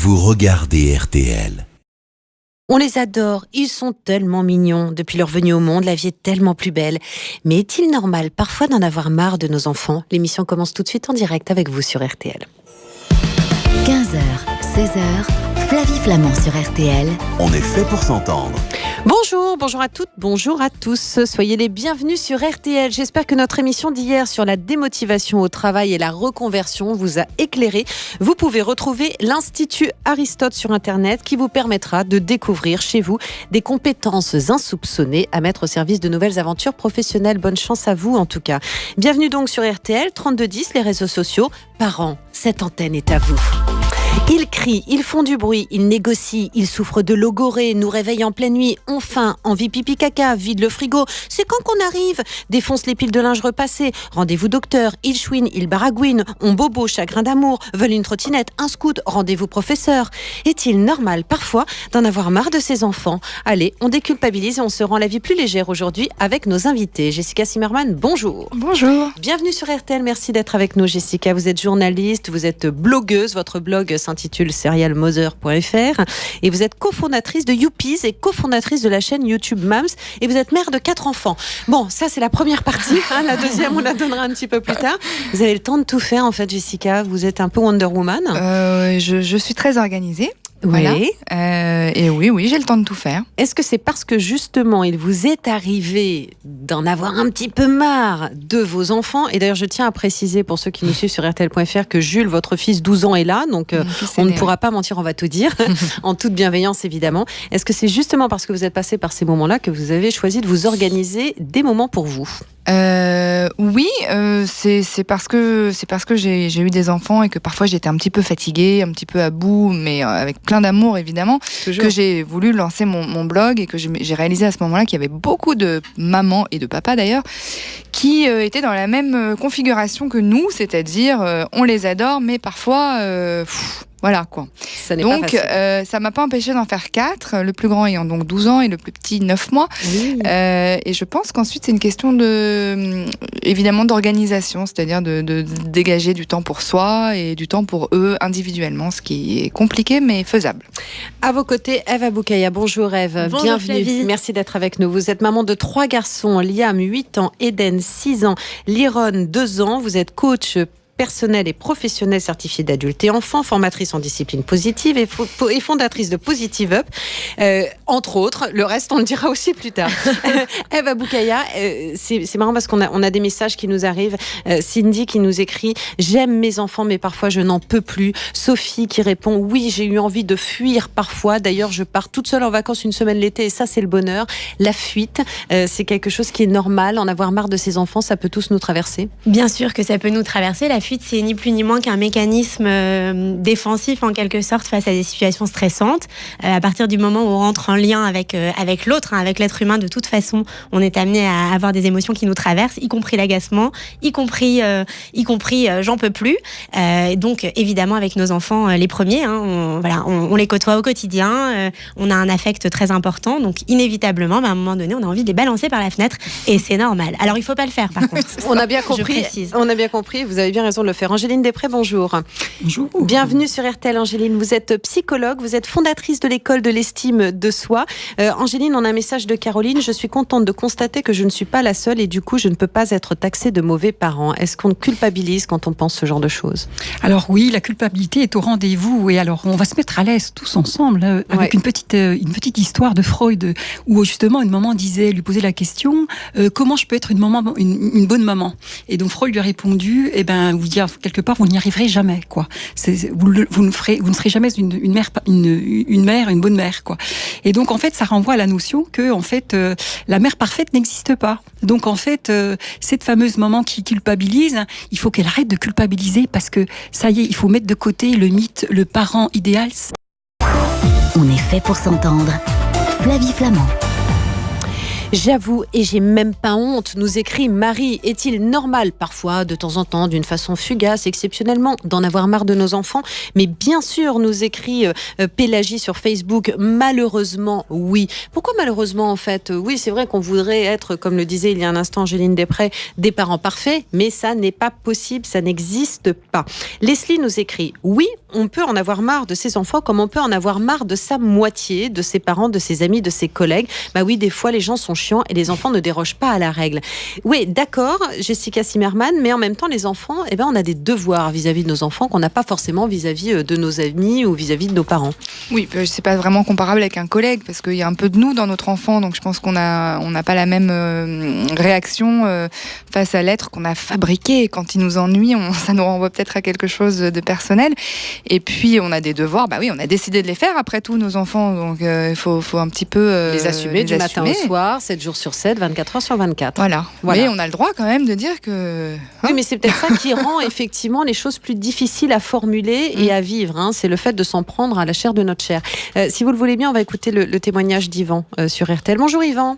Vous regardez RTL. On les adore, ils sont tellement mignons. Depuis leur venue au monde, la vie est tellement plus belle. Mais est-il normal parfois d'en avoir marre de nos enfants ? L'émission commence tout de suite en direct avec vous sur RTL. 15h, 16h, Flavie Flamand sur RTL. On est fait pour s'entendre. Bonjour à toutes, bonjour à tous. Soyez les bienvenus sur RTL. J'espère que notre émission d'hier sur la démotivation au travail et la reconversion vous a éclairé. Vous pouvez retrouver l'Institut Aristote sur Internet qui vous permettra de découvrir chez vous des compétences insoupçonnées à mettre au service de nouvelles aventures professionnelles. Bonne chance à vous en tout cas. Bienvenue donc sur RTL, 3210, les réseaux sociaux. Parents, cette antenne est à vous. Ils crient, ils font du bruit, ils négocient, ils souffrent de logorée, nous réveillent en pleine nuit, ont faim, envie pipi caca, vident le frigo. C'est quand qu'on arrive ? Défoncent les piles de linge repassées. Rendez-vous docteur, ils chouinent, ils baragouinent, ont bobo, chagrin d'amour, veulent une trottinette, un scoot, rendez-vous professeur. Est-il normal parfois d'en avoir marre de ses enfants ? Allez, on déculpabilise et on se rend la vie plus légère aujourd'hui avec nos invités. Jessica Zimmerman, bonjour. Bonjour. Bienvenue sur RTL, merci d'être avec nous Jessica. Vous êtes journaliste, vous êtes blogueuse, votre blog s'intitule serialmother.fr et vous êtes cofondatrice de Youpies et cofondatrice de la chaîne YouTube Mams et vous êtes mère de 4 enfants. Bon, ça c'est la première partie, la deuxième on la donnera un petit peu plus tard. Vous avez le temps de tout faire en fait Jessica, vous êtes un peu Wonder Woman. Je suis très organisée. Oui. Voilà. Et oui, j'ai le temps de tout faire. Est-ce que c'est parce que justement il vous est arrivé d'en avoir un petit peu marre de vos enfants ? Et d'ailleurs je tiens à préciser pour ceux qui nous suivent sur RTL.fr que Jules, votre fils 12 ans est là, donc on ne pourra pas mentir, on va tout dire, en toute bienveillance évidemment. Est-ce que c'est justement parce que vous êtes passé par ces moments-là que vous avez choisi de vous organiser des moments pour vous ? Oui, c'est parce que j'ai eu des enfants et que parfois j'étais un petit peu fatiguée, un petit peu à bout, mais avec plein d'amour évidemment, que j'ai voulu lancer mon blog et que j'ai réalisé à ce moment-là qu'il y avait beaucoup de mamans et de papas d'ailleurs qui étaient dans la même configuration que nous, c'est-à-dire on les adore, mais parfois voilà quoi. Donc ça m'a pas empêché d'en faire 4, le plus grand ayant donc 12 ans et le plus petit 9 mois. Oui. Et je pense qu'ensuite c'est une question évidemment d'organisation, c'est-à-dire de dégager du temps pour soi et du temps pour eux individuellement, ce qui est compliqué mais faisable. À vos côtés, Ève Aboukaya. Bonjour Ève, bonjour, bienvenue. Flavie. Merci d'être avec nous. Vous êtes maman de 3 garçons, Liam 8 ans, Eden 6 ans, Liron 2 ans. Vous êtes coach personnelle et professionnelle certifiée d'adultes et enfants, formatrice en discipline positive et fondatrice de Positive Up, entre autres. Le reste, on le dira aussi plus tard. Ève Aboukaya, c'est marrant parce qu'on a des messages qui nous arrivent. Cindy qui nous écrit « J'aime mes enfants, mais parfois je n'en peux plus ». Sophie qui répond « Oui, j'ai eu envie de fuir parfois. D'ailleurs, je pars toute seule en vacances une semaine l'été et ça, c'est le bonheur. » La fuite, c'est quelque chose qui est normal. En avoir marre de ses enfants, ça peut tous nous traverser. Bien sûr que ça peut nous traverser. La fuite, c'est ni plus ni moins qu'un mécanisme défensif en quelque sorte face à des situations stressantes. À partir du moment où on rentre en lien avec l'autre, avec l'être humain, de toute façon, on est amené à avoir des émotions qui nous traversent, y compris l'agacement, y compris j'en peux plus. Donc évidemment avec nos enfants, les premiers, on les côtoie au quotidien, on a un affect très important, donc inévitablement, à un moment donné, on a envie de les balancer par la fenêtre et c'est normal. Alors il faut pas le faire par contre. On a bien compris, vous avez bien raison de le faire. Angéline Després, bonjour. Bonjour. Bienvenue sur RTL, Angéline. Vous êtes psychologue, vous êtes fondatrice de l'école de l'estime de soi. Angéline, on a un message de Caroline. Je suis contente de constater que je ne suis pas la seule et du coup, je ne peux pas être taxée de mauvais parents. Est-ce qu'on culpabilise quand on pense ce genre de choses ? Alors oui, la culpabilité est au rendez-vous et alors on va se mettre à l'aise tous ensemble avec une petite histoire de Freud où justement une maman lui posait la question comment je peux être une bonne maman ? Et donc Freud lui a répondu vous dire quelque part, vous n'y arriverez jamais, quoi. Vous ne serez jamais une mère, une bonne mère, quoi. Et donc, en fait, ça renvoie à la notion que, en fait, la mère parfaite n'existe pas. Donc, en fait, cette fameuse maman qui culpabilise, il faut qu'elle arrête de culpabiliser parce que, ça y est, il faut mettre de côté le mythe, le parent idéal. On est fait pour s'entendre. Flavie Flamand. J'avoue, et j'ai même pas honte, nous écrit Marie. Est-il normal parfois, de temps en temps, d'une façon fugace, exceptionnellement, d'en avoir marre de nos enfants? Mais bien sûr, nous écrit Pélagie sur Facebook. Malheureusement, oui. Pourquoi malheureusement, en fait? Oui, c'est vrai qu'on voudrait être, comme le disait il y a un instant Angéline Després, des parents parfaits, mais ça n'est pas possible, ça n'existe pas. Leslie nous écrit, oui, on peut en avoir marre de ses enfants comme on peut en avoir marre de sa moitié, de ses parents, de ses amis, de ses collègues. Bah oui, des fois, les gens sont chiants et les enfants ne dérogent pas à la règle. Oui, d'accord, Jessica Zimmerman, mais en même temps, les enfants, on a des devoirs vis-à-vis de nos enfants qu'on n'a pas forcément vis-à-vis de nos amis ou vis-à-vis de nos parents. Oui, c'est pas vraiment comparable avec un collègue parce qu'il y a un peu de nous dans notre enfant, donc je pense qu'on n'a pas la même réaction face à l'être qu'on a fabriqué. Et quand il nous ennuie, ça nous renvoie peut-être à quelque chose de personnel. Et puis on a des devoirs, bah oui, on a décidé de les faire après tout, nos enfants, donc il faut un petit peu les assumer du matin au soir, 7 jours sur 7, 24 heures sur 24. Voilà. Mais on a le droit quand même de dire que... Oui, mais c'est peut-être ça qui rend effectivement les choses plus difficiles à formuler et à vivre. C'est le fait de s'en prendre à la chair de notre chair. Si vous le voulez bien, on va écouter le témoignage d'Yvan sur RTL. Bonjour Yvan.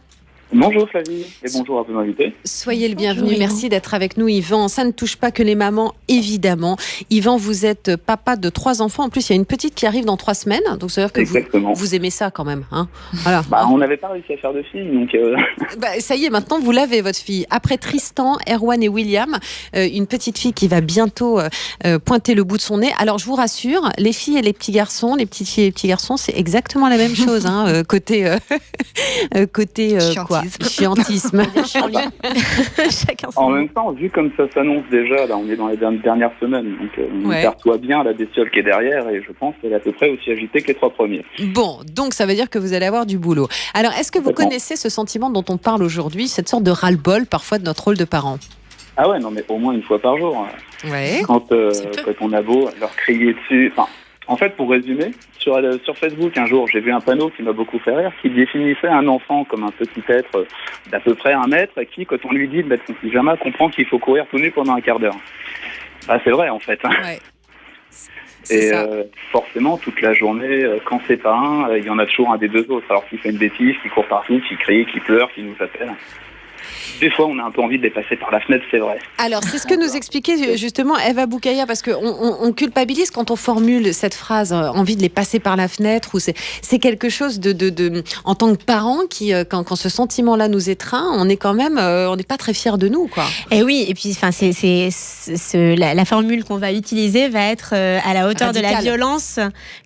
Bonjour Flavie et bonjour à vos invités. Soyez le bienvenu, merci d'être avec nous Yvan. Ça ne touche pas que les mamans, évidemment. Yvan, vous êtes papa de 3 enfants. En plus, il y a une petite qui arrive dans 3 semaines. Donc ça veut dire que vous aimez ça quand même. Voilà. On n'avait pas réussi à faire de fille, donc... ça y est, maintenant vous l'avez, votre fille. Après Tristan, Erwan et William, une petite fille qui va bientôt pointer le bout de son nez. Alors je vous rassure, les filles et les petits garçons, les petites filles et les petits garçons, c'est exactement la même chose. Côté quoi? Chiantisme. En même temps, vu comme ça s'annonce déjà, là, on est dans les dernières semaines, donc on perçoit bien la bestiole qui est derrière et je pense qu'elle est à peu près aussi agitée que les 3 premiers. Bon, donc ça veut dire que vous allez avoir du boulot. Alors, est-ce que vous connaissez ce sentiment dont on parle aujourd'hui, cette sorte de ras-le-bol parfois de notre rôle de parent? Ah ouais, non mais au moins une fois par jour. Ouais. Quand on a beau leur crier dessus... En fait, pour résumer, sur Facebook, un jour, j'ai vu un panneau qui m'a beaucoup fait rire, qui définissait un enfant comme un petit être d'à peu près 1 mètre, qui, quand on lui dit de mettre son pyjama, comprend qu'il faut courir tout nu pendant un quart d'heure. C'est vrai, en fait. Ouais. Et forcément, toute la journée, quand c'est pas un, il y en a toujours un des deux autres. Alors, qui fait une bêtise, qui court partout, qui crie, qui pleure, qui nous appelle. Des fois, on a un peu envie de les passer par la fenêtre, c'est vrai. Alors, c'est ce que nous expliquait justement Eva Boukaya, parce qu'on culpabilise quand on formule cette phrase, envie de les passer par la fenêtre, ou c'est quelque chose de en tant que parent, qui, quand ce sentiment-là nous étreint, on est quand même, on n'est pas très fiers de nous, quoi. Et oui, et puis, la formule qu'on va utiliser va être à la hauteur de la violence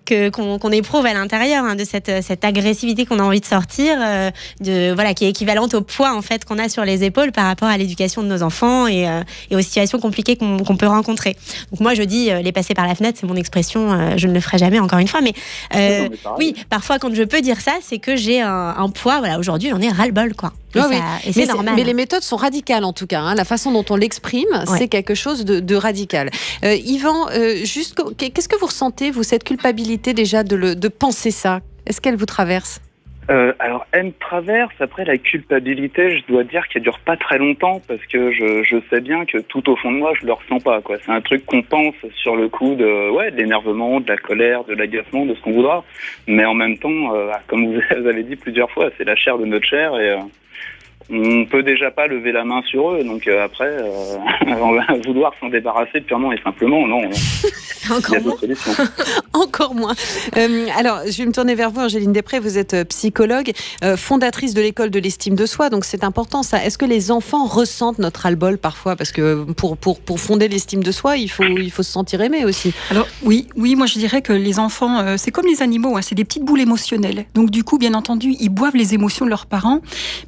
qu'on éprouve à l'intérieur, de cette agressivité qu'on a envie de sortir, qui est équivalente au poids en fait qu'on a sur les épaules par rapport à l'éducation de nos enfants et aux situations compliquées qu'on peut rencontrer. Donc moi je dis les passer par la fenêtre, c'est mon expression, je ne le ferai jamais encore une fois, mais oui, parfois quand je peux dire ça, c'est que j'ai un poids, aujourd'hui j'en ai ras-le-bol, quoi. Et c'est normal. Mais les méthodes sont radicales en tout cas, la façon dont on l'exprime, c'est quelque chose de radical. Yvan, qu'est-ce que vous ressentez, vous, cette culpabilité déjà de penser ça? Est-ce qu'elle vous traverse? Alors, elle me traverse. Après, la culpabilité, je dois dire qu'elle dure pas très longtemps parce que je sais bien que tout au fond de moi, je le ressens pas, quoi. C'est un truc qu'on pense sur le coup de l'énervement, de la colère, de l'agacement, de ce qu'on voudra. Mais en même temps, comme vous avez dit plusieurs fois, c'est la chair de notre chair et on peut déjà pas lever la main sur eux. Donc après, on va vouloir s'en débarrasser purement et simplement, non. Encore moins. Encore moins. Alors, je vais me tourner vers vous, Angéline Després. Vous êtes psychologue, fondatrice de l'école de l'estime de soi. Donc, c'est important, ça. Est-ce que les enfants ressentent notre ras-le-bol parfois? Parce que pour fonder l'estime de soi, il faut se sentir aimé aussi. Alors, oui, moi, je dirais que les enfants, c'est comme les animaux, c'est des petites boules émotionnelles. Donc, du coup, bien entendu, ils boivent les émotions de leurs parents.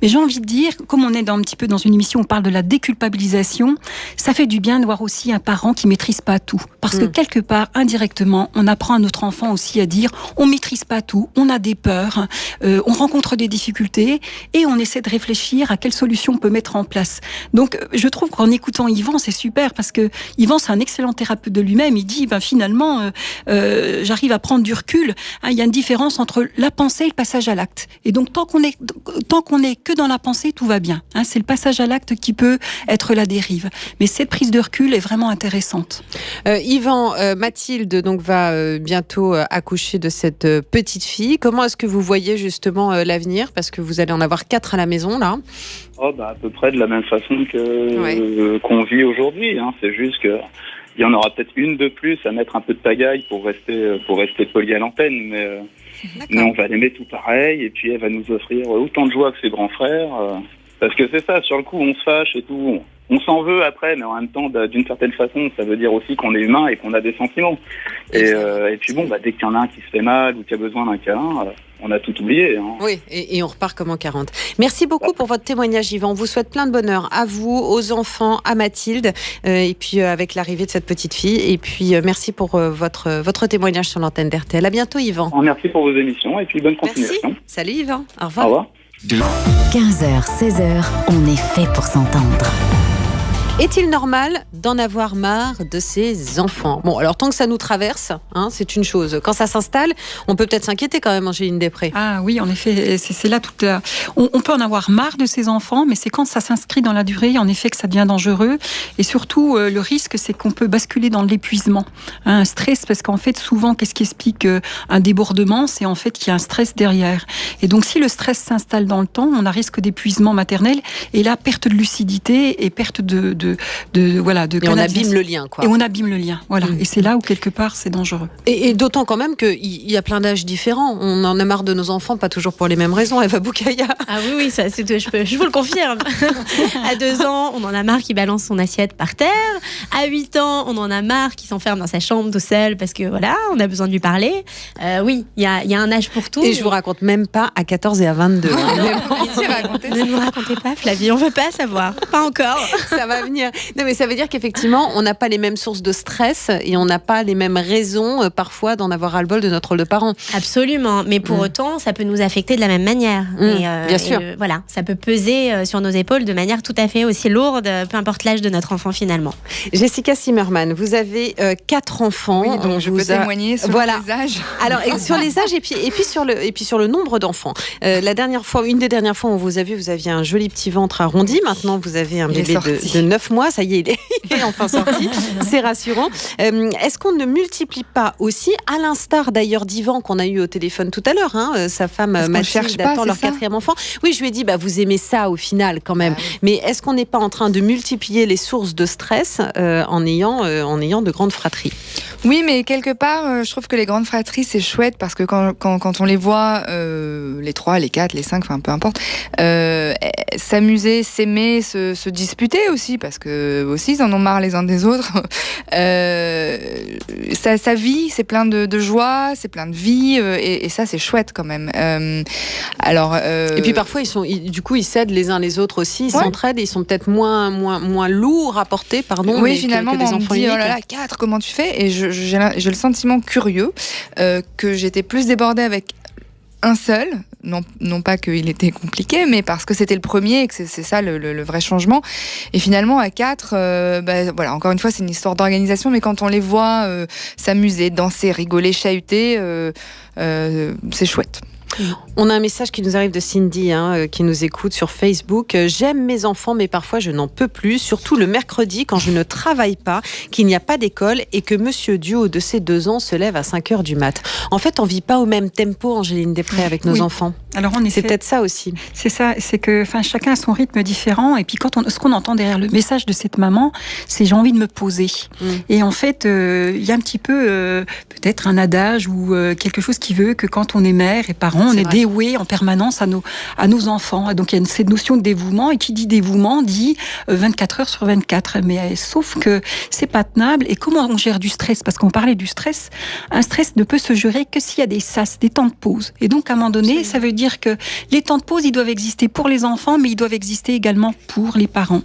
Mais j'ai envie de dire, comme on est un petit peu dans une émission où on parle de la déculpabilisation, ça fait du bien de voir aussi un parent qui maîtrise pas tout. Parce que quelque part, indirectement, on apprend à notre enfant aussi à dire on maîtrise pas tout, on a des peurs, on rencontre des difficultés et on essaie de réfléchir à quelles solutions on peut mettre en place. Donc, je trouve qu'en écoutant Yvan, c'est super parce que Yvan, c'est un excellent thérapeute de lui-même. Il dit, finalement, j'arrive à prendre du recul. Il y a une différence entre la pensée et le passage à l'acte. Et donc, tant qu'on est que dans la pensée, tout va bien. C'est le passage à l'acte qui peut être la dérive. Mais cette prise de recul est vraiment intéressante. Yvan, Mathilde donc va bientôt accoucher de cette petite fille. Comment est-ce que vous voyez justement l'avenir? Parce que vous allez en avoir 4 à la maison, là. À peu près de la même façon qu'on vit aujourd'hui. Hein. C'est juste que il y en aura peut-être une de plus à mettre un peu de pagaille pour rester poli à l'antenne, mais on va l'aimer tout pareil, et puis elle va nous offrir autant de joie que ses grands frères. Parce que c'est ça, sur le coup, on se fâche et tout. On s'en veut après, mais en même temps, d'une certaine façon, ça veut dire aussi qu'on est humain et qu'on a des sentiments. Et puis dès qu'il y en a un qui se fait mal ou qui a besoin d'un câlin, on a tout oublié. Hein. Oui, et on repart comme en 40. Merci beaucoup pour votre témoignage, Yvan. On vous souhaite plein de bonheur à vous, aux enfants, à Mathilde, et puis avec l'arrivée de cette petite fille. Et puis merci pour votre témoignage sur l'antenne d'RTL. À bientôt, Yvan. Merci pour vos émissions et puis bonne continuation. Merci. Salut, Yvan. Au revoir. Au revoir. 15h, 16h, on est fait pour s'entendre. Est-il normal d'en avoir marre de ses enfants? Bon, alors tant que ça nous traverse, c'est une chose. Quand ça s'installe, on peut peut-être s'inquiéter quand même, Angéline Després. Ah oui, en effet, c'est là toute la... On peut en avoir marre de ses enfants, mais c'est quand ça s'inscrit dans la durée, en effet, que ça devient dangereux. Et surtout, le risque, c'est qu'on peut basculer dans l'épuisement. Un stress, parce qu'en fait, souvent, qu'est-ce qui explique un débordement? C'est en fait qu'il y a un stress derrière. Et donc, si le stress s'installe dans le temps, on a risque d'épuisement maternel, et là, perte de lucidité et perte de et on abîme le lien, quoi. Et on abîme le lien, voilà. Et c'est là où, quelque part, c'est dangereux. Et d'autant quand même qu'il y a plein d'âges différents. On en a marre de nos enfants, pas toujours pour les mêmes raisons, Eva Boukaya. Ah oui, ça, je vous le confirme. À 2 ans, on en a marre qu'il balance son assiette par terre. À 8 ans, on en a marre qu'il s'enferme dans sa chambre tout seul parce que voilà, on a besoin de lui parler. Oui, il y a un âge pour tout. Et je vous raconte même pas à 14 et à 22. Ne nous racontez pas, Flavie, on veut pas savoir. Pas encore. Ça va venir. Non, mais ça veut dire qu'effectivement, on n'a pas les mêmes sources de stress et on n'a pas les mêmes raisons parfois d'en avoir ras-le-bol de notre rôle de parent. Absolument, mais pour autant, ça peut nous affecter de la même manière. Bien sûr. Voilà, ça peut peser sur nos épaules de manière tout à fait aussi lourde, peu importe l'âge de notre enfant finalement. Jessica Zimmerman, vous avez 4 enfants. Oui, donc je peux témoigner sur les âges. Alors sur les âges et puis sur le nombre d'enfants. Une des dernières fois où on vous a vu, vous aviez un joli petit ventre arrondi. Maintenant, vous avez un bébé de 9 mois. Ça y est, il est enfin sorti. C'est rassurant. Est-ce qu'on ne multiplie pas aussi, à l'instar d'ailleurs d'Yvan qu'on a eu au téléphone tout à l'heure, sa femme Mathilde attend leur 4e enfant. Oui, je lui ai dit, vous aimez ça au final quand même. Mais est-ce qu'on n'est pas en train de multiplier les sources de stress en ayant de grandes fratries? Oui, mais quelque part, je trouve que les grandes fratries, c'est chouette parce que quand on les voit, les 3, les 4, les 5, enfin peu importe, s'amuser, s'aimer, se disputer aussi, parce que aussi ils en ont marre les uns des autres. Ça vit, c'est plein de joie, c'est plein de vie, et ça c'est chouette quand même. Et puis parfois ils s'aident les uns les autres aussi, ils s'entraident, et ils sont peut-être moins lourds à porter, Oui, finalement, que des enfants uniques. Oh là là, 4, comment tu fais? Et j'ai le sentiment curieux que j'étais plus débordée avec un seul, non pas qu'il était compliqué, mais parce que c'était le premier et que c'est ça le vrai changement. Et finalement, à 4, voilà, encore une fois, c'est une histoire d'organisation, mais quand on les voit s'amuser, danser, rigoler, chahuter, c'est chouette. On a un message qui nous arrive de Cindy, qui nous écoute sur Facebook. J'aime mes enfants, mais parfois je n'en peux plus, surtout le mercredi quand je ne travaille pas, qu'il n'y a pas d'école et que Monsieur Duo de ses 2 ans se lève à 5h du mat. En fait, on vit pas au même tempo, Angéline Després, avec nos enfants. Alors c'est peut-être ça aussi. C'est ça, c'est que chacun a son rythme différent. Et puis ce qu'on entend derrière le message de cette maman, c'est j'ai envie de me poser. Et en fait, il y a un petit peu peut-être un adage ou quelque chose qui veut que quand on est mère et parent, on est dévoué en permanence à nos enfants. Et donc il y a cette notion de dévouement, et qui dit dévouement dit 24 heures sur 24. Mais sauf que c'est pas tenable. Et comment on gère du stress? Parce qu'on parlait du stress. Un stress ne peut se gérer que s'il y a des sas, des temps de pause. Et donc à un moment donné, ça veut dire que les temps de pause, ils doivent exister pour les enfants, mais ils doivent exister également pour les parents.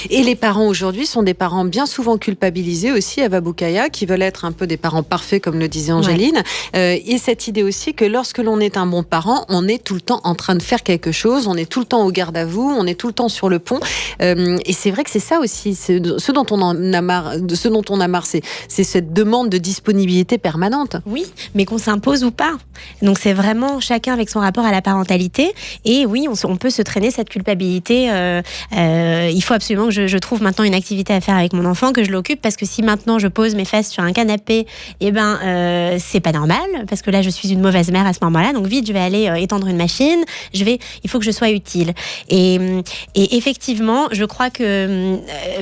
Et les parents aujourd'hui sont des parents bien souvent culpabilisés aussi, Eva Boukaya, qui veulent être un peu des parents parfaits, comme le disait Angéline. Et cette idée aussi que lorsque l'on est un bon parent, on est tout le temps en train de faire quelque chose, on est tout le temps au garde à vous, on est tout le temps sur le pont. Et c'est vrai que c'est ça aussi, ce dont on a marre, c'est cette demande de disponibilité permanente. Oui, mais qu'on s'impose ou pas. Donc c'est vraiment chacun avec son rapport à la parentalité. Et oui, on peut se traîner cette culpabilité. Il faut absolument que je trouve maintenant une activité à faire avec mon enfant, que je l'occupe, parce que si maintenant je pose mes fesses sur un canapé, c'est pas normal, parce que là je suis une mauvaise mère à ce moment-là, donc vite je vais aller étendre une machine, il faut que je sois utile. Et effectivement, je crois que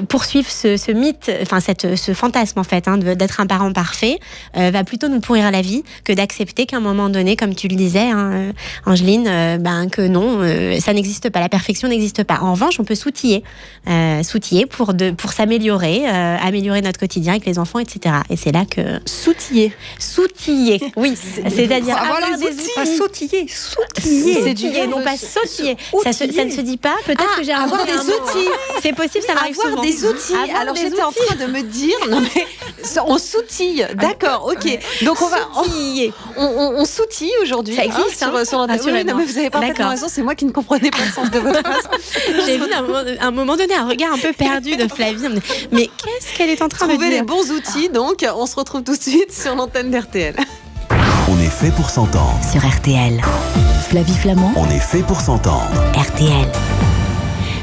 poursuivre ce mythe, enfin ce fantasme en fait, d'être un parent parfait, va plutôt nous pourrir la vie que d'accepter qu'à un moment donné, comme tu le disais, Angeline, que non, ça n'existe pas, la perfection n'existe pas. En revanche, on peut s'outiller pour s'améliorer, améliorer notre quotidien avec les enfants, etc. Et c'est là que... S'outiller, oui. C'est-à-dire avoir des outils. Pas sautiller. Sautiller, non pas sautiller. Ça ne se dit pas. Peut-être que j'ai avoir des outils. C'est possible, ça m'arrive souvent. Avoir des outils. Alors j'étais en train de me dire, non mais on s'outille. D'accord, ok. Donc on s'outille aujourd'hui. Ça existe, sur l'antenne. Non mais vous avez parfaitement raison. C'est moi qui ne comprenais pas le sens de votre phrase. J'ai vu à un moment donné un regard un peu perdu de Flavie. Mais qu'est-ce qu'elle est en train de dire ? Trouver les bons outils. Donc on se retrouve tout de suite sur l'antenne d'RTL. On est fait pour s'entendre. Sur RTL. Flavie Flamand. On est fait pour s'entendre. RTL.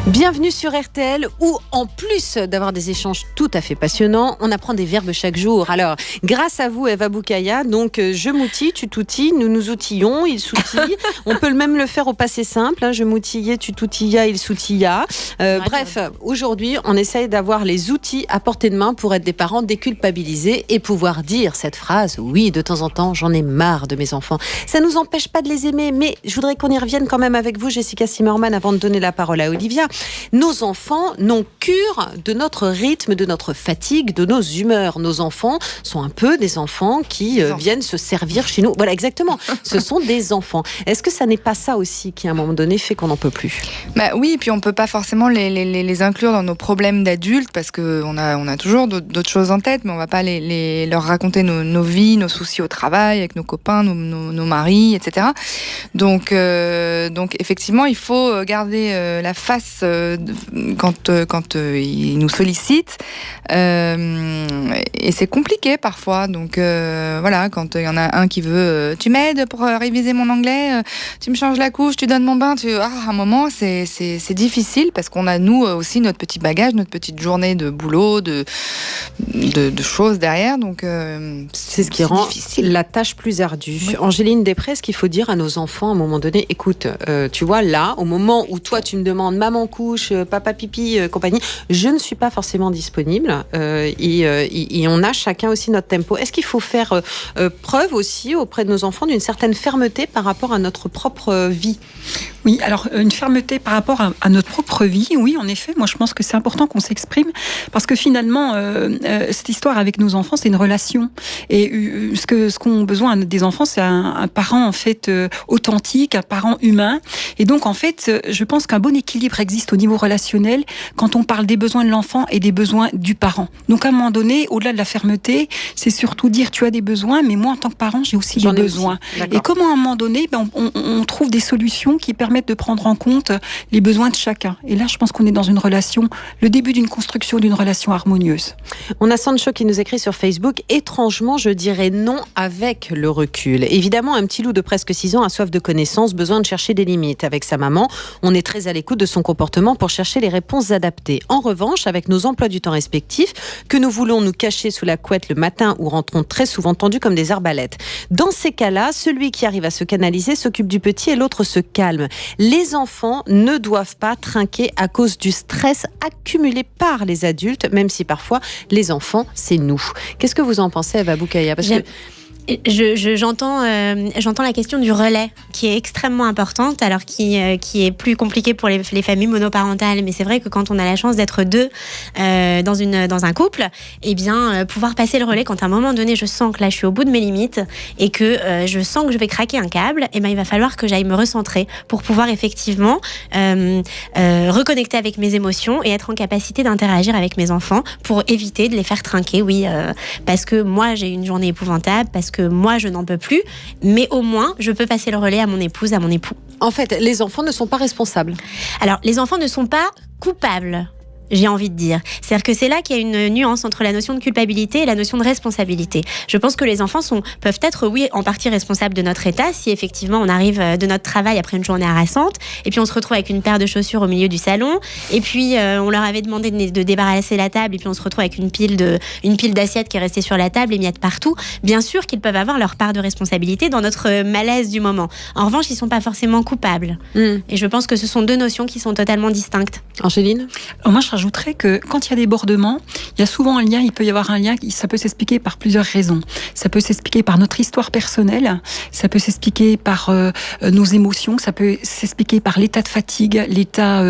Bienvenue sur RTL où, en plus d'avoir des échanges tout à fait passionnants, on apprend des verbes chaque jour. Alors, grâce à vous, Eva Boukaya, donc je m'outille, tu t'outilles, nous nous outillons, il s'outille. On peut même le faire au passé simple. Je m'outillais, tu t'outillas, il s'outilla. Bref, aujourd'hui, on essaye d'avoir les outils à portée de main pour être des parents déculpabilisés et pouvoir dire cette phrase. Oui, de temps en temps, j'en ai marre de mes enfants. Ça ne nous empêche pas de les aimer, mais je voudrais qu'on y revienne quand même avec vous, Jessica Zimmermann, avant de donner la parole à Olivia. Nos enfants n'ont cure de notre rythme, de notre fatigue, de nos humeurs. Nos enfants sont un peu des enfants qui viennent se servir chez nous. Voilà, exactement. Ce sont des enfants. Est-ce que ça n'est pas ça aussi qui, à un moment donné, fait qu'on n'en peut plus ? Oui, et puis on ne peut pas forcément les inclure dans nos problèmes d'adultes parce qu'on a toujours d'autres choses en tête, mais on ne va pas leur raconter nos vies, nos soucis au travail, avec nos copains, nos maris, etc. Donc effectivement, il faut garder la face quand ils nous sollicitent et c'est compliqué parfois. Donc voilà, quand il y en a un qui veut tu m'aides pour réviser mon anglais, tu me changes la couche, tu donnes mon bain, à un moment c'est difficile parce qu'on a nous aussi notre petit bagage, notre petite journée de boulot, de choses derrière, donc c'est ce qui rend difficile. La tâche plus ardue. Oui. Angéline Després, ce qu'il faut dire à nos enfants à un moment donné, écoute, tu vois là, au moment où toi tu me demandes maman couche, papa pipi, compagnie, je ne suis pas forcément disponible et on a chacun aussi notre tempo. Est-ce qu'il faut faire preuve aussi auprès de nos enfants d'une certaine fermeté par rapport à notre propre vie ? Oui, alors une fermeté par rapport à notre propre vie, oui, en effet, moi je pense que c'est important qu'on s'exprime parce que finalement, cette histoire avec nos enfants, c'est une relation et ce qu'ont besoin des enfants, c'est un parent en fait authentique, un parent humain et donc en fait, je pense qu'un bon équilibre existe au niveau relationnel quand on parle des besoins de l'enfant et des besoins du parent. Donc à un moment donné, au-delà de la fermeté, c'est surtout dire tu as des besoins, mais moi en tant que parent, j'ai aussi des besoins. Et comment à un moment donné, on trouve des solutions qui permettent de prendre en compte les besoins de chacun. Et là, je pense qu'on est dans une relation, le début d'une construction d'une relation harmonieuse. On a Sancho qui nous écrit sur Facebook, étrangement, je dirais non avec le recul. Évidemment, un petit loup de presque 6 ans a soif de connaissances, besoin de chercher des limites. Avec sa maman, on est très à l'écoute de son comportement pour chercher les réponses adaptées. En revanche, avec nos emplois du temps respectifs, que nous voulons nous cacher sous la couette le matin ou rentrons très souvent tendus comme des arbalètes. Dans ces cas-là, celui qui arrive à se canaliser s'occupe du petit et l'autre se calme. Les enfants ne doivent pas trinquer à cause du stress accumulé par les adultes, même si parfois les enfants, c'est nous. Qu'est-ce que vous en pensez, Eva Boukaya ? Parce que j'entends la question du relais qui est extrêmement importante, alors qui est plus compliquée pour les familles monoparentales, mais c'est vrai que quand on a la chance d'être deux dans un couple, eh bien pouvoir passer le relais quand à un moment donné je sens que là je suis au bout de mes limites et que je sens que je vais craquer un câble, eh ben il va falloir que j'aille me recentrer pour pouvoir effectivement reconnecter avec mes émotions et être en capacité d'interagir avec mes enfants pour éviter de les faire trinquer, parce que moi j'ai une journée épouvantable, parce que moi je n'en peux plus, mais au moins je peux passer le relais à mon épouse, à mon époux. En fait, les enfants ne sont pas responsables. Alors, les enfants ne sont pas coupables. j'ai envie de dire. C'est-à-dire que c'est là qu'il y a une nuance entre la notion de culpabilité et la notion de responsabilité. Je pense que les enfants peuvent être, oui, en partie responsables de notre état, si effectivement on arrive de notre travail après une journée harassante, et puis on se retrouve avec une paire de chaussures au milieu du salon, et puis on leur avait demandé de débarrasser la table, et puis on se retrouve avec une pile d'assiettes qui est restée sur la table, et miettes partout. Bien sûr qu'ils peuvent avoir leur part de responsabilité dans notre malaise du moment. En revanche, ils ne sont pas forcément coupables. Et je pense que ce sont deux notions qui sont totalement distinctes. Angéline ? Alors moi, je rajouterais que quand il y a débordement, il y a souvent un lien, il peut y avoir un lien, ça peut s'expliquer par plusieurs raisons. Ça peut s'expliquer par notre histoire personnelle, ça peut s'expliquer par nos émotions, ça peut s'expliquer par l'état de fatigue, l'état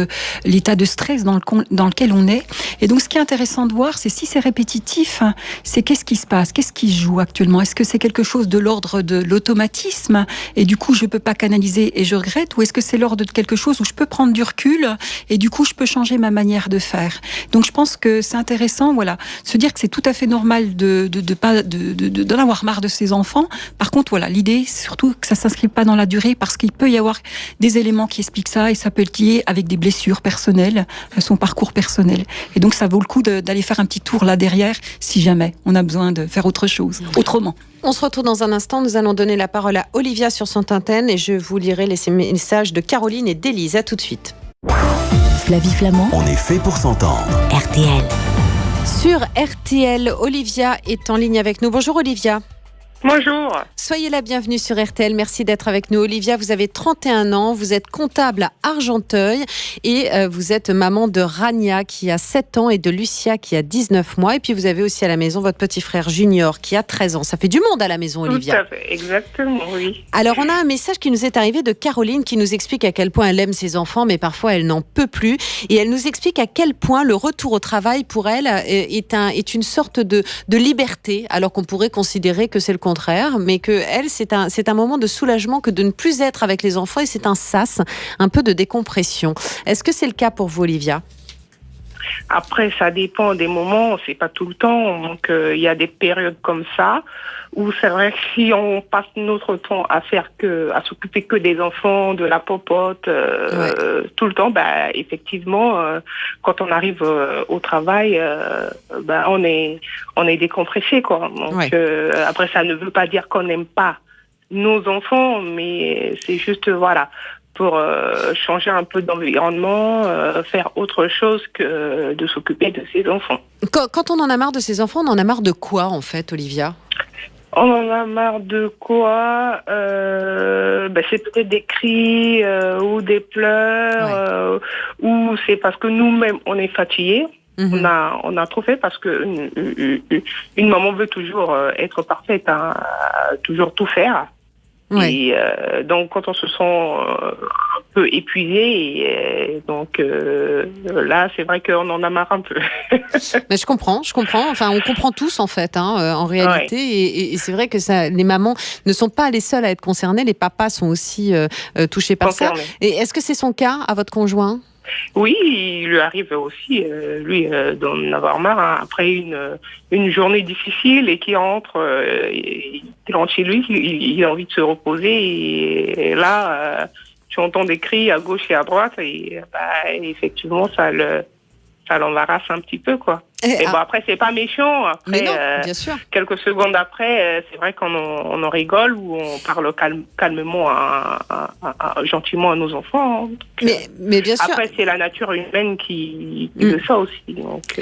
de stress dans lequel on est. Et donc, ce qui est intéressant de voir, c'est si c'est répétitif, c'est qu'est-ce qui se passe, qu'est-ce qui se joue actuellement. Est-ce que c'est quelque chose de l'ordre de l'automatisme et du coup, je peux pas canaliser et je regrette, ou est-ce que c'est l'ordre de quelque chose où je peux prendre du recul et du coup, je peux changer ma manière de faire. Donc, je pense que c'est intéressant, voilà, se dire que c'est tout à fait normal d'en avoir marre de ses enfants. Par contre, voilà, l'idée, c'est surtout que ça s'inscrive pas dans la durée, parce qu'il peut y avoir des éléments qui expliquent ça, et ça peut être lié avec des blessures personnelles, son parcours personnel. Et donc, ça vaut le coup d'aller faire un petit tour là derrière, si jamais on a besoin de faire autre chose, autrement. On se retrouve dans un instant. Nous allons donner la parole à Olivia sur son antenne, et je vous lirai les messages de Caroline et d'Élise. À tout de suite. Flavie Flamand, On est fait pour s'entendre. RTL. Sur RTL, Olivia est en ligne avec nous. Bonjour Olivia. Bonjour. Soyez la bienvenue sur RTL. Merci d'être avec nous. Olivia, vous avez 31 ans, vous êtes comptable à Argenteuil et vous êtes maman de Rania qui a 7 ans et de Lucia qui a 19 mois. Et puis vous avez aussi à la maison votre petit frère Junior qui a 13 ans. Ça fait du monde à la maison, Olivia. Tout à fait, exactement, oui. Alors on a un message qui nous est arrivé de Caroline qui nous explique à quel point elle aime ses enfants, mais parfois elle n'en peut plus. Et elle nous explique à quel point le retour au travail pour elle est une sorte de liberté, alors qu'on pourrait considérer que c'est le contraire, mais que elle, c'est un moment de soulagement que de ne plus être avec les enfants, et c'est un sas, un peu de décompression. Est-ce que c'est le cas pour vous, Olivia ? Après, ça dépend des moments, c'est pas tout le temps. Donc, il y a des périodes comme ça où c'est vrai que si on passe notre temps à s'occuper que des enfants, de la popote, tout le temps, effectivement, quand on arrive au travail, on est décompressé, quoi. Donc, après, ça ne veut pas dire qu'on n'aime pas nos enfants, mais c'est juste, voilà, pour changer un peu d'environnement, faire autre chose que de s'occuper de ses enfants. Quand on en a marre de ses enfants, on en a marre de quoi, en fait, Olivia ? On en a marre de quoi ? C'est peut-être des cris ou des pleurs, ou c'est parce que nous-mêmes, on est fatigués. On a trop fait, parce que une maman veut toujours être parfaite, hein, toujours tout faire. Et donc, quand on se sent un peu épuisé, là, c'est vrai qu'on en a marre un peu. Mais je comprends. Enfin, on comprend tous, en fait, en réalité. Ouais. Et c'est vrai que les mamans ne sont pas les seules à être concernées. Les papas sont aussi touchés par ça. Et est-ce que c'est son cas à votre conjoint ? Oui, il lui arrive aussi, d'en avoir marre, hein, après une journée difficile, et qui rentre chez lui, il a envie de se reposer, et là, tu entends des cris à gauche et à droite, et effectivement, ça l'embarrasse un petit peu, quoi. Après, c'est pas méchant. Après, non, bien sûr. Quelques secondes après, c'est vrai qu'on en rigole, ou on parle calmement, gentiment à nos enfants. Donc, mais bien sûr. Après, c'est la nature humaine qui veut ça aussi. Donc,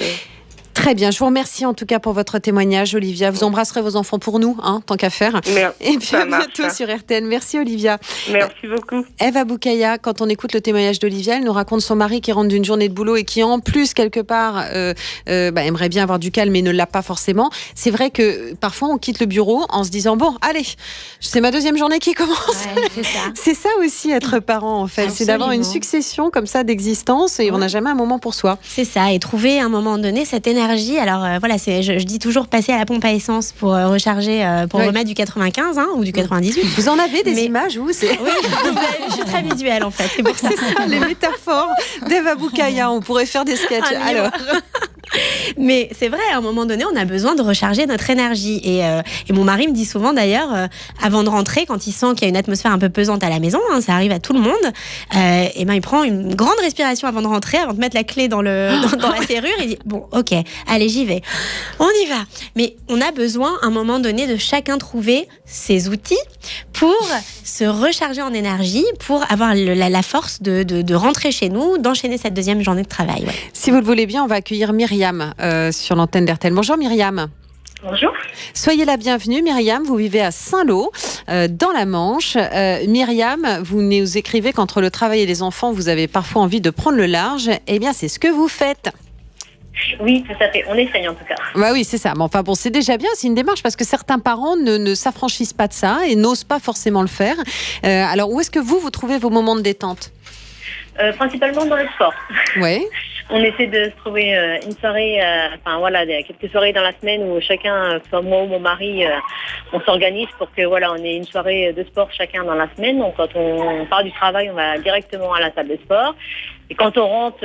Très bien, je vous remercie en tout cas pour votre témoignage, Olivia. Vous embrasserez vos enfants pour nous, tant qu'à faire. Et puis à bientôt sur RTL. Merci, Olivia. Merci beaucoup. Eva Boukaya, quand on écoute le témoignage d'Olivia, elle nous raconte son mari qui rentre d'une journée de boulot et qui, en plus, quelque part, aimerait bien avoir du calme, mais ne l'a pas forcément. C'est vrai que parfois, on quitte le bureau en se disant, bon, allez, c'est ma deuxième journée qui commence. Ouais, c'est ça. C'est ça aussi, être parent, en fait. Absolument. C'est d'avoir une succession comme ça d'existence, et on n'a jamais un moment pour soi. C'est ça, et trouver à un moment donné cette énergie. Alors je dis toujours passer à la pompe à essence pour recharger, pour remettre du 95 ou du 98. Vous en avez des images, vous ? Oui, je suis très visuelle en fait. C'est ça, les métaphores d'Eva Boukaya. On pourrait faire des sketchs. Alors. Mais c'est vrai, à un moment donné, on a besoin de recharger notre énergie. Et mon mari me dit souvent d'ailleurs, avant de rentrer, quand il sent qu'il y a une atmosphère un peu pesante à la maison, ça arrive à tout le monde, et ben il prend une grande respiration avant de rentrer, avant de mettre la clé dans la serrure. Il dit bon, ok, allez, j'y vais. On y va. Mais on a besoin, à un moment donné, de chacun trouver ses outils pour se recharger en énergie, pour avoir la force de rentrer chez nous, d'enchaîner cette deuxième journée de travail. Ouais. Si vous le voulez bien, on va accueillir Myriam sur l'antenne d'RTL. Bonjour Myriam. Bonjour. Soyez la bienvenue Myriam, vous vivez à Saint-Lô, dans la Manche. Myriam, vous nous écrivez qu'entre le travail et les enfants, vous avez parfois envie de prendre le large. Eh bien, c'est ce que vous faites. Oui, tout à fait. On essaye en tout cas. Bah oui, c'est ça. Mais enfin bon, c'est déjà bien, c'est une démarche parce que certains parents ne s'affranchissent pas de ça et n'osent pas forcément le faire. Alors, où est-ce que vous trouvez vos moments de détente ? Principalement dans le sport. Ouais. On essaie de se trouver une soirée, il y a quelques soirées dans la semaine où chacun, soit moi ou mon mari, on s'organise pour que on ait une soirée de sport chacun dans la semaine. Donc quand on part du travail, on va directement à la salle de sport. Et quand on rentre,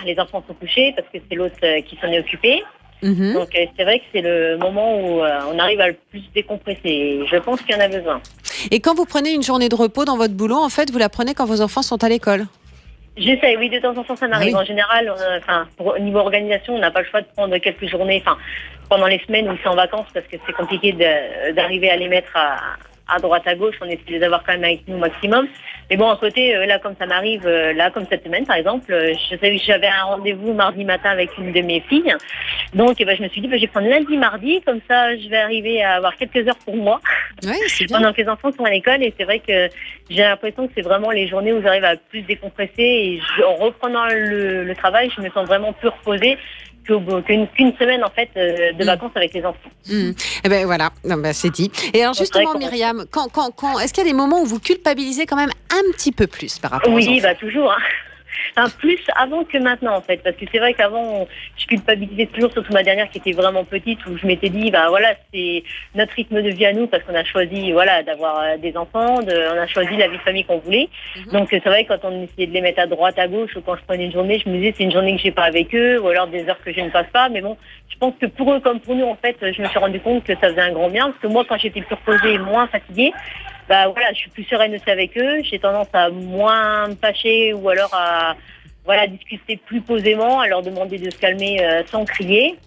les enfants sont couchés parce que c'est l'autre qui s'en est occupé. Mm-hmm. Donc c'est vrai que c'est le moment où on arrive à le plus décompresser. Je pense qu'il y en a besoin. Et quand vous prenez une journée de repos dans votre boulot, en fait, vous la prenez quand vos enfants sont à l'école ? J'essaie, oui, de temps en temps ça m'arrive. Ah oui. En général, au niveau organisation, on n'a pas le choix de prendre quelques journées, pendant les semaines où c'est en vacances, parce que c'est compliqué d'arriver à les mettre à droite, à gauche. On essaie de les avoir quand même avec nous au maximum. Mais bon, à côté, là, comme ça m'arrive, comme cette semaine, par exemple, je savais que j'avais un rendez-vous mardi matin avec une de mes filles. Donc, je me suis dit, je vais prendre lundi, mardi, comme ça, je vais arriver à avoir quelques heures pour moi. Oui, c'est bien. Pendant que les enfants sont à l'école. Et c'est vrai que j'ai l'impression que c'est vraiment les journées où j'arrive à plus décompresser. Et en reprenant le travail, je me sens vraiment plus reposée qu'une semaine en fait de vacances avec les enfants. Eh ben voilà, c'est dit. Et alors justement Myriam, quand est-ce qu'il y a des moments où vous culpabilisez quand même un petit peu plus par rapport aux enfants ? Oui, toujours. Plus avant que maintenant en fait, parce que c'est vrai qu'avant je culpabilisais toujours, surtout ma dernière qui était vraiment petite, où je m'étais dit c'est notre rythme de vie à nous parce qu'on a choisi d'avoir des enfants, on a choisi la vie de famille qu'on voulait. Donc c'est vrai que quand on essayait de les mettre à droite, à gauche, ou quand je prenais une journée, je me disais c'est une journée que j'ai pas avec eux, ou alors des heures que je ne passe pas. Mais bon, je pense que pour eux comme pour nous en fait, je me suis rendu compte que ça faisait un grand bien, parce que moi quand j'étais plus reposée et moins fatiguée, je suis plus sereine aussi avec eux. J'ai tendance à moins me fâcher ou alors à discuter plus posément, à leur demander de se calmer sans crier.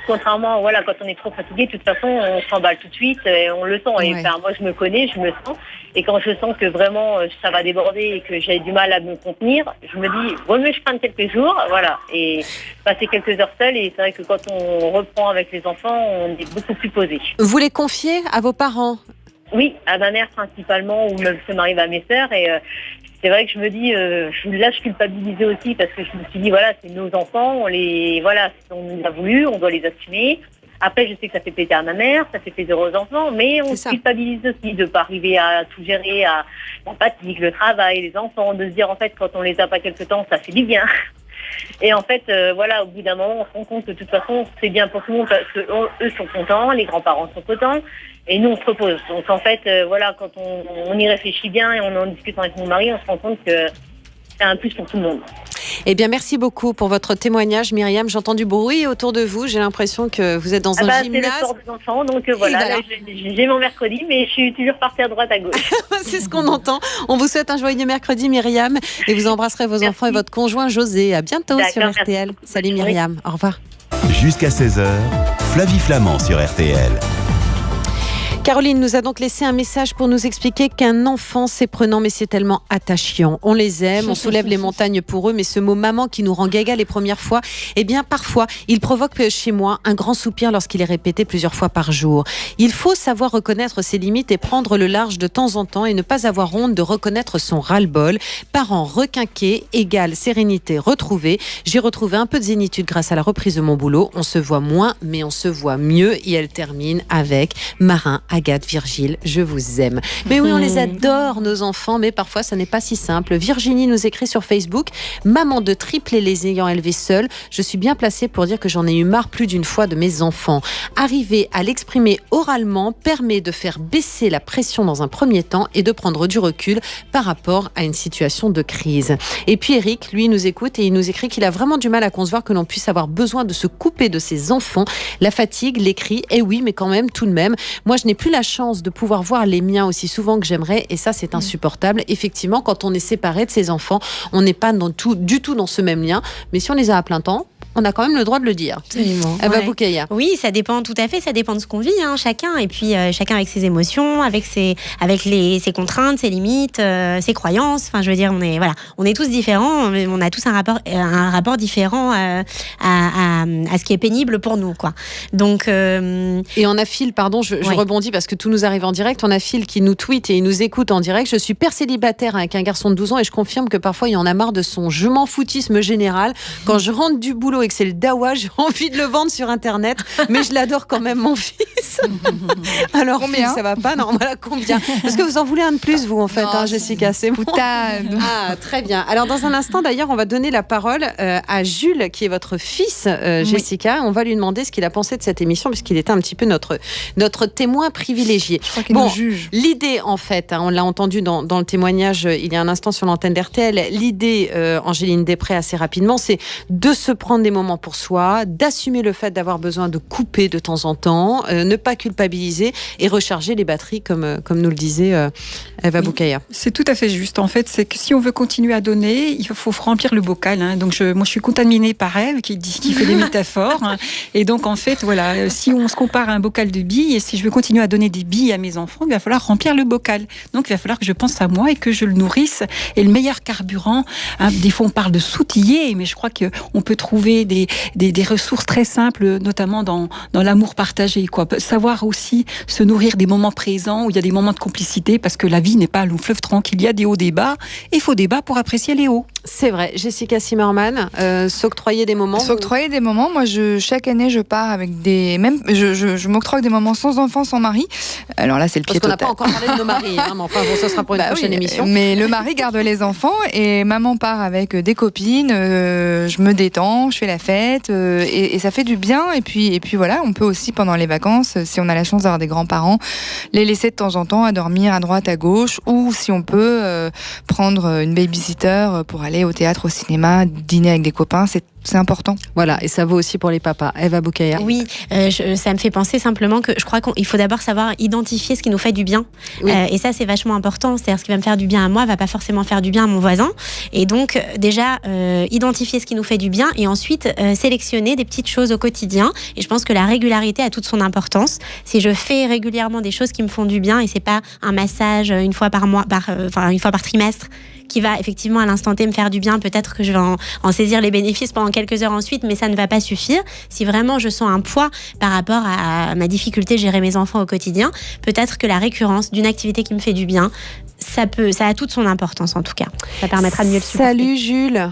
Contrairement, quand on est trop fatigué, de toute façon, on s'emballe tout de suite et on le sent. Ouais. Et moi, je me connais, je me sens. Et quand je sens que vraiment ça va déborder et que j'ai du mal à me contenir, je me dis, vaut mieux que je prenne quelques jours, et passer quelques heures seule. Et c'est vrai que quand on reprend avec les enfants, on est beaucoup plus posé. Vous les confiez à vos parents ? Oui, à ma mère principalement, ou même ça m'arrive à mes sœurs. Et c'est vrai que je me dis, je culpabilisais aussi parce que je me suis dit, c'est nos enfants, on nous a voulu, on doit les assumer. Après, je sais que ça fait plaisir à ma mère, ça fait plaisir aux enfants, mais on se culpabilise aussi de ne pas arriver à tout gérer, à la fatigue, le travail, les enfants, de se dire en fait quand on les a pas quelque temps, ça fait du bien. Et en fait, au bout d'un moment, on se rend compte que de toute façon, c'est bien pour tout le monde parce que eux sont contents, les grands-parents sont contents, et nous on se repose. Donc en fait, quand on y réfléchit bien et on en discute avec mon mari, on se rend compte que c'est un plus pour tout le monde. Eh bien, merci beaucoup pour votre témoignage, Myriam. J'entends du bruit autour de vous. J'ai l'impression que vous êtes dans un gymnase. C'est le sport des enfants, donc là, j'ai mon mercredi, mais je suis toujours partie à droite, à gauche. C'est ce qu'on entend. On vous souhaite un joyeux mercredi, Myriam, et vous embrasserez vos enfants et votre conjoint José. À bientôt sur RTL. Salut Myriam, au revoir. Jusqu'à 16h, Flavie Flamand sur RTL. Caroline nous a donc laissé un message pour nous expliquer qu'un enfant, c'est prenant, mais c'est tellement attachant. On les aime, on soulève les montagnes pour eux, mais ce mot maman qui nous rend gaga les premières fois, parfois, il provoque chez moi un grand soupir lorsqu'il est répété plusieurs fois par jour. Il faut savoir reconnaître ses limites et prendre le large de temps en temps et ne pas avoir honte de reconnaître son ras-le-bol. Parents requinqués égale sérénité retrouvée. J'ai retrouvé un peu de zénitude grâce à la reprise de mon boulot. On se voit moins, mais on se voit mieux. Et elle termine avec Marin Agathe, Virgile, je vous aime. Mais oui, on les adore, nos enfants, mais parfois ça n'est pas si simple. Virginie nous écrit sur Facebook: maman de triplés les ayant élevés seule, je suis bien placée pour dire que j'en ai eu marre plus d'une fois de mes enfants. Arriver à l'exprimer oralement permet de faire baisser la pression dans un premier temps et de prendre du recul par rapport à une situation de crise. Et puis Eric, lui, nous écoute et il nous écrit qu'il a vraiment du mal à concevoir que l'on puisse avoir besoin de se couper de ses enfants. La fatigue, les cris, et oui, mais quand même, tout de même. Moi, je n'ai plus la chance de pouvoir voir les miens aussi souvent que j'aimerais et ça, c'est insupportable. Effectivement, quand on est séparé de ses enfants, on n'est pas du tout dans ce même lien. Mais si on les a à plein temps, on a quand même le droit de le dire. Absolument. Eva Boukaya. Oui, ça dépend tout à fait. Ça dépend de ce qu'on vit, chacun. Et puis, chacun avec ses émotions, avec ses contraintes, ses limites, ses croyances. Enfin, je veux dire, on est tous différents. On a tous un rapport différent à ce qui est pénible pour nous, quoi. Donc, Et on a Phil, pardon, je rebondis parce que tout nous arrive en direct. On a Phil qui nous tweet et il nous écoute en direct. Je suis père célibataire avec un garçon de 12 ans et je confirme que parfois, il en a marre de son je m'en foutisme général. Quand je rentre du boulot et que c'est le dawa, j'ai envie de le vendre sur Internet, mais je l'adore quand même, mon fils. Alors, combien ça va pas? Non, voilà, combien? Est-ce que vous en voulez un de plus, vous, en fait, non, Jessica? C'est bon. Ah, très bien. Alors, dans un instant, d'ailleurs, on va donner la parole à Jules, qui est votre fils, Jessica. On va lui demander ce qu'il a pensé de cette émission, puisqu'il était un petit peu notre témoin privilégié. Je crois qu'il nous juge. L'idée, en fait, on l'a entendu dans le témoignage il y a un instant sur l'antenne d'RTL, l'idée, Angéline Després, assez rapidement, c'est de se prendre des moments pour soi, d'assumer le fait d'avoir besoin de couper de temps en temps, ne pas culpabiliser et recharger les batteries comme nous le disait Eva Boukaya. C'est tout à fait juste. En fait, c'est que si on veut continuer à donner, il faut remplir le bocal. Donc moi, je suis contaminée par Ève qui fait des métaphores. Et donc, en fait, voilà, si on se compare à un bocal de billes, et si je veux continuer à donner des billes à mes enfants, il va falloir remplir le bocal. Donc, il va falloir que je pense à moi et que je le nourrisse. Et le meilleur carburant, des fois, on parle de s'outiller, mais je crois qu'on peut trouver des ressources très simples, notamment dans l'amour partagé, quoi. Savoir aussi se nourrir des moments présents où il y a des moments de complicité, parce que la vie n'est pas un long fleuve tranquille, il y a des hauts, des bas, et il faut des bas pour apprécier les hauts. C'est vrai. Jessica Zimmerman, s'octroyer des moments. S'octroyer des moments. Moi, chaque année, je pars avec je m'octroie des moments sans enfant, sans mari. Alors là, c'est le pied total. Parce qu'on n'a pas encore parlé de nos maris, mais enfin, bon, ça sera pour une prochaine émission. Mais le mari garde les enfants et maman part avec des copines. Je me détends, je fais la fête et ça fait du bien. Et puis voilà, on peut aussi pendant les vacances, si on a la chance d'avoir des grands-parents, les laisser de temps en temps à dormir à droite, à gauche, ou si on peut prendre une babysitter pour aller au théâtre, au cinéma, dîner avec des copains, c'est important. Voilà, et ça vaut aussi pour les papas. Eva Boukaya. Oui, ça me fait penser simplement que je crois qu'il faut d'abord savoir identifier ce qui nous fait du bien. Oui. Et ça, c'est vachement important. C'est-à-dire, ce qui va me faire du bien à moi va pas forcément faire du bien à mon voisin. Et donc, déjà, identifier ce qui nous fait du bien et ensuite sélectionner des petites choses au quotidien. Et je pense que la régularité a toute son importance. Si je fais régulièrement des choses qui me font du bien et c'est pas un massage une fois par mois, une fois par trimestre, qui va effectivement à l'instant T me faire du bien, peut-être que je vais en saisir les bénéfices pendant quelques heures ensuite, mais ça ne va pas suffire. Si vraiment je sens un poids par rapport à ma difficulté à gérer mes enfants au quotidien, peut-être que la récurrence d'une activité qui me fait du bien, ça a toute son importance en tout cas. Ça permettra de mieux le supporter. Salut Jules.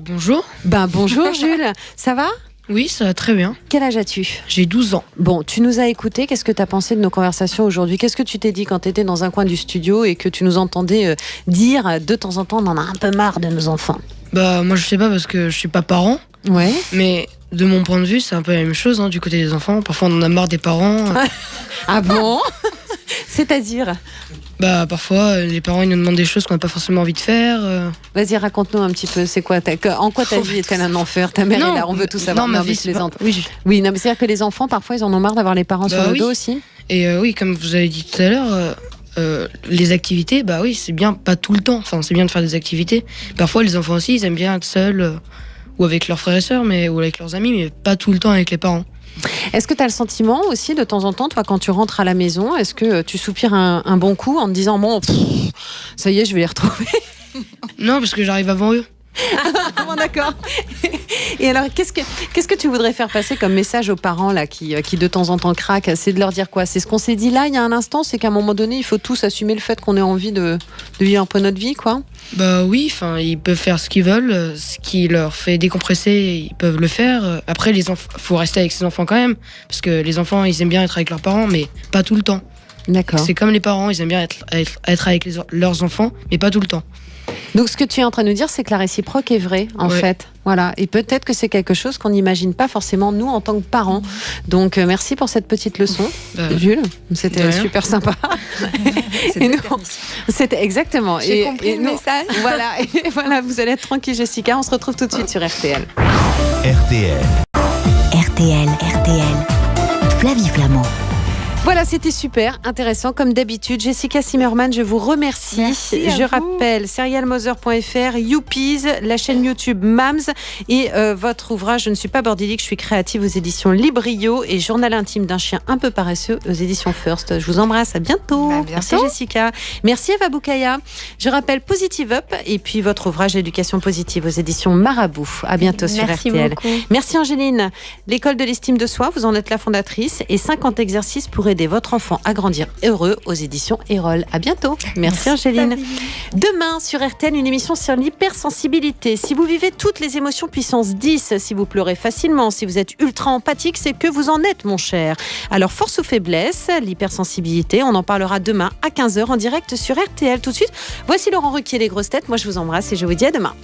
Bonjour. Bonjour Jules. Ça va ? Oui, ça va très bien. Quel âge as-tu ? J'ai 12 ans. Bon, tu nous as écoutés. Qu'est-ce que tu as pensé de nos conversations aujourd'hui ? Qu'est-ce que tu t'es dit quand tu étais dans un coin du studio et que tu nous entendais dire de temps en temps, on en a un peu marre de nos enfants ? Moi, je sais pas parce que je suis pas parent. Ouais. Mais de mon point de vue, c'est un peu la même chose du côté des enfants. Parfois, on en a marre des parents. Ah bon ? C'est-à-dire ? Parfois, les parents ils nous demandent des choses qu'on n'a pas forcément envie de faire. Vas-y, raconte-nous un petit peu, c'est quoi en quoi ta vie est-elle un enfer ? Ta mère est là, on veut tout savoir. Non, ma vie, c'est pas... Oui, non, mais c'est-à-dire que les enfants, parfois, ils en ont marre d'avoir les parents sur le dos aussi. Et oui, comme vous avez dit tout à l'heure, les activités, oui, c'est bien, pas tout le temps. Enfin, c'est bien de faire des activités. Parfois, les enfants aussi, ils aiment bien être seuls, ou avec leurs frères et sœurs, ou avec leurs amis, mais pas tout le temps avec les parents. Est-ce que tu as le sentiment aussi, de temps en temps, toi, quand tu rentres à la maison, est-ce que tu soupires un bon coup en te disant, bon, ça y est, je vais les retrouver ? Non, parce que j'arrive avant eux. Bon, d'accord. Et alors, qu'est-ce que tu voudrais faire passer comme message aux parents là, qui de temps en temps craquent ? C'est de leur dire quoi ? C'est ce qu'on s'est dit là, il y a un instant, c'est qu'à un moment donné, il faut tous assumer le fait qu'on ait envie de vivre un peu notre vie, quoi. Oui, ils peuvent faire ce qu'ils veulent, ce qui leur fait décompresser, ils peuvent le faire. Après, faut rester avec ses enfants quand même, parce que les enfants, ils aiment bien être avec leurs parents, mais pas tout le temps. D'accord. C'est comme les parents, ils aiment bien être avec leurs enfants, mais pas tout le temps. Donc ce que tu es en train de nous dire, c'est que la réciproque est vraie, en fait. Voilà. Et peut-être que c'est quelque chose qu'on n'imagine pas forcément, nous, en tant que parents. Donc merci pour cette petite leçon, Jules. C'était super sympa. C'était exactement. J'ai compris le message. Voilà. Et voilà, vous allez être tranquille, Jessica. On se retrouve tout de suite sur RTL. RTL. RTL. Flavie Flamand. Voilà, c'était super intéressant comme d'habitude. Jessica Zimmerman, je vous remercie. Je rappelle serialmother.fr, Youpies, la chaîne YouTube Mams et votre ouvrage Je ne suis pas bordélique, je suis créative aux éditions Librio et Journal intime d'un chien un peu paresseux aux éditions First. Je vous embrasse, à bientôt. Merci Jessica. Merci Eva Boukaya. Je rappelle Positive Up et puis votre ouvrage Éducation positive aux éditions Marabout. À bientôt sur RTL. Beaucoup. Merci Angéline. L'école de l'estime de soi, vous en êtes la fondatrice et 50 exercices pour aider votre enfant à grandir heureux aux éditions Erol. À bientôt. Merci Angéline. Demain sur RTL, une émission sur l'hypersensibilité. Si vous vivez toutes les émotions puissance 10, si vous pleurez facilement, si vous êtes ultra empathique, c'est que vous en êtes mon cher. Alors force ou faiblesse, l'hypersensibilité, on en parlera demain à 15h en direct sur RTL. Tout de suite, voici Laurent Ruquier, les grosses têtes. Moi je vous embrasse et je vous dis à demain.